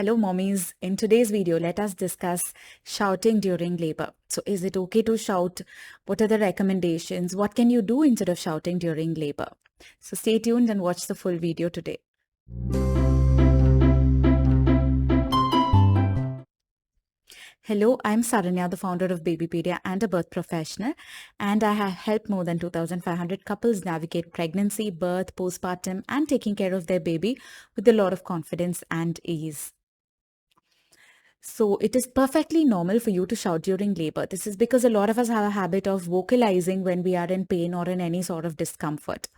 Hello, mommies. In today's video, let us discuss shouting during labor. So, is it okay to shout? What are the recommendations? What can you do instead of shouting during labor? So, stay tuned and watch the full video today. Hello, I'm Saranya, the founder of Babypedia and a birth professional, and I have helped more than 2,500 couples navigate pregnancy, birth, postpartum, and taking care of their baby with a lot of confidence and ease. So it is perfectly normal for you to shout during labor. This is because a lot of us have a habit of vocalizing when we are in pain or in any sort of discomfort.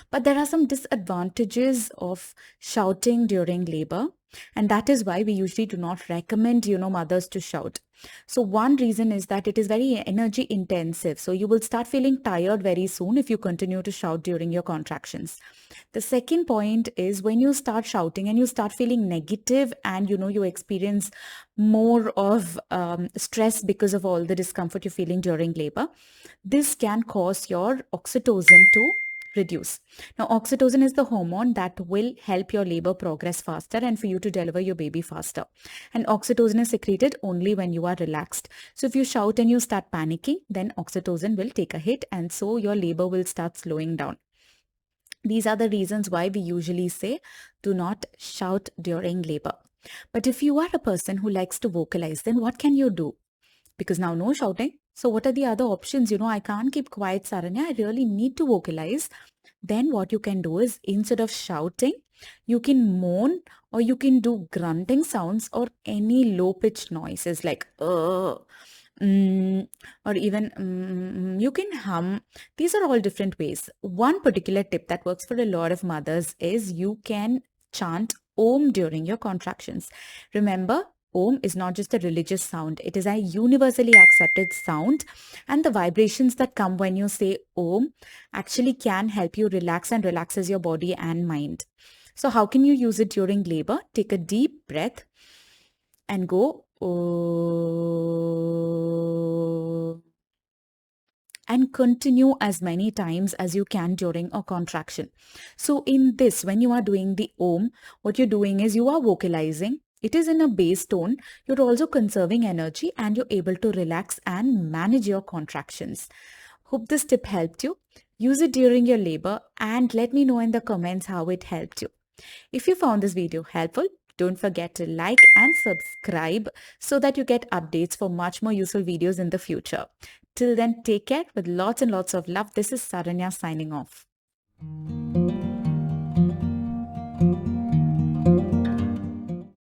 But there are some disadvantages of shouting during labor. And that is why we usually do not recommend, mothers to shout. So one reason is that it is very energy intensive. So you will start feeling tired very soon if you continue to shout during your contractions. The second point is when you start shouting and you start feeling negative and you experience more of stress because of all the discomfort you're feeling during labor, this can cause your oxytocin to reduce. Now, oxytocin is the hormone that will help your labor progress faster and for you to deliver your baby faster. And oxytocin is secreted only when you are relaxed. So if you shout and you start panicking, then oxytocin will take a hit and so your labor will start slowing down. These are the reasons why we usually say do not shout during labor. But if you are a person who likes to vocalize, then what can you do? Because now no shouting. So what are the other options? I can't keep quiet, Saranya. I really need to vocalize. Then what you can do is instead of shouting, you can moan or you can do grunting sounds or any low pitched noises like or even you can hum. These are all different ways. One particular tip that works for a lot of mothers is you can chant Om during your contractions. Remember, Om is not just a religious sound. It is a universally accepted sound, and the vibrations that come when you say Om actually can help you relax and relaxes your body and mind. So how can you use it during labor? Take a deep breath and go oh, and continue as many times as you can during a contraction. So in this, when you are doing the Om, what you're doing is you are vocalizing. It is in a bass tone. You're also conserving energy and you're able to relax and manage your contractions. Hope this tip helped you. Use it during your labor and let me know in the comments how it helped you. If you found this video helpful, don't forget to like and subscribe so that you get updates for much more useful videos in the future. Till then, take care with lots and lots of love. This is Saranya signing off.